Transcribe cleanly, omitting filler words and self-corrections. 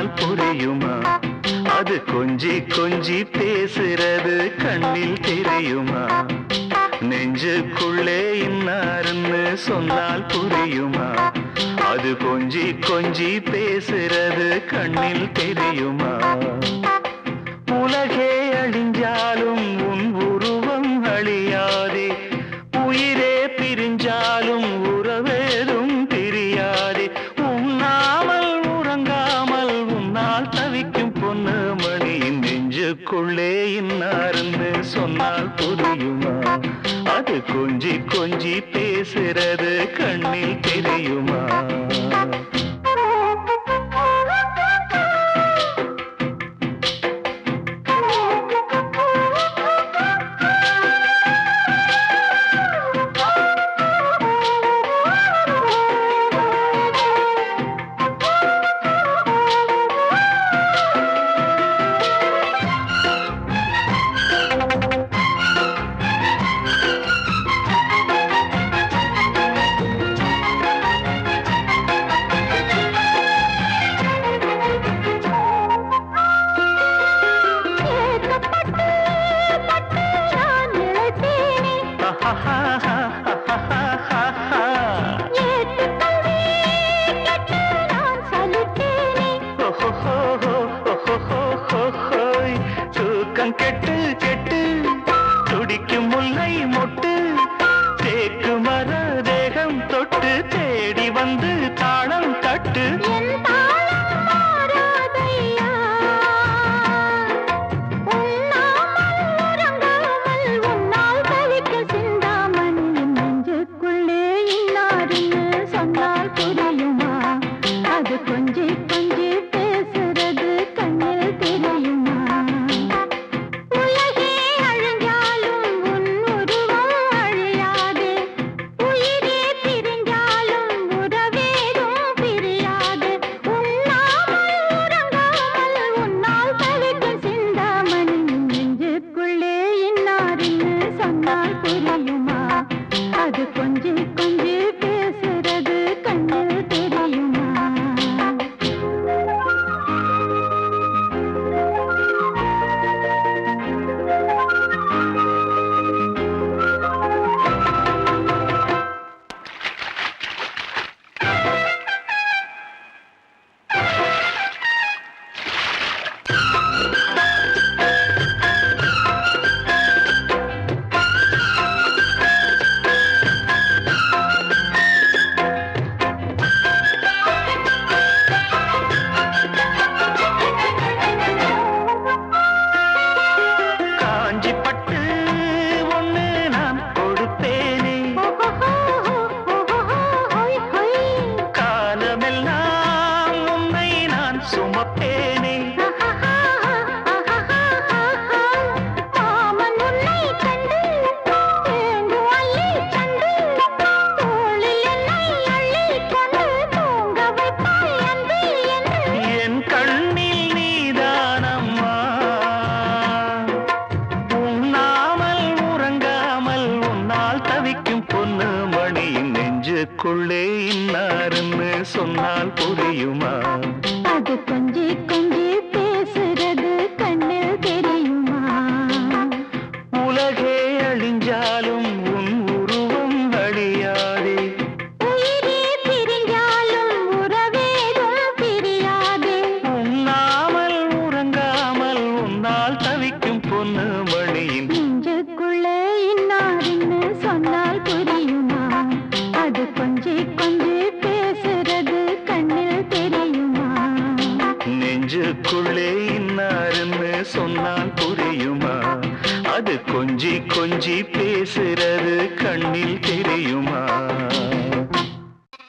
சொன்னால் புரியுமா? அது கொஞ்சி கொஞ்சி பேசுறது கண்ணில் தெரியுமா? நெஞ்சுக்குள்ளே இன்னாருன்னு சொன்னால் புரியுமா? அது கொஞ்சி கொஞ்சி பேசுறது கண்ணில் தெரியுமா? உலகே அழிஞ்சாலும் உன் உருவம் அழியாதே, உயிரே பிரிஞ்சாலும் உறவேதும் பிரியாதே. உண்ணாமல் உறங்காமல் உன்னால் தவிக்கும் பொண்ணு மணியின் நெஞ்சுக்குள்ளே இன்னாருன்னு சொன்னால் புரியுமா? அது கொஞ்சி கொஞ்சி பேசுறது கண்ணில் தெரியுமா? தூக்கம் கெட்டு கெட்டு துடிக்கும் முல்லை மொட்டு, தேக்கு மர தேகம் தொட்டு தேடி வந்து தாளம் தட்டு. கொஞ்சி கொஞ்சி பேசுறது கண்ணில் தெரியுமா? உலகே அழிஞ்சாலும் உன் உருவம் அழியாதே, உயிரே பிரிஞ்சாலும் உறவேதும் பிரியாது. உண்ணாமல் உறங்காமல் உன்னால் தவிக்கும் சிந்தாமணி நெஞ்சுக்குள்ளே இன்னாருன்னு சொன்னால் புரியுமா? அது கொஞ்சி கொஞ்சி பேசுறது கண்ணில் தெரியுமா? நெஞ்சுக்குள்ளே இன்னாருன்னு சொன்னால் புரியுமா? அது கொஞ்சி கொஞ்சி பேசுறது கண்ணில் தெரியுமா? உலகே அழிஞ்சாலும் உன் உருவம் அழியாதே, உயிரே பிரிஞ்சாலும் உறவேதும் பிரியாதே. உண்ணாமல் உறங்காமல் உன்னால் தவிக்கும் பொண்ணு மணியின் நெஞ்சுக்குள்ளே இன்னாருன்னு சொன்னால் புரியுமா? அது கொஞ்சி கொஞ்சி பேசுறது கண்ணில் தெரியுமா? நெஞ்சுக்குள்ளே இன்னாருன்னு சொன்னால் புரியுமா? அது கொஞ்சி கொஞ்சி பேசுறது கண்ணில் தெரியுமா?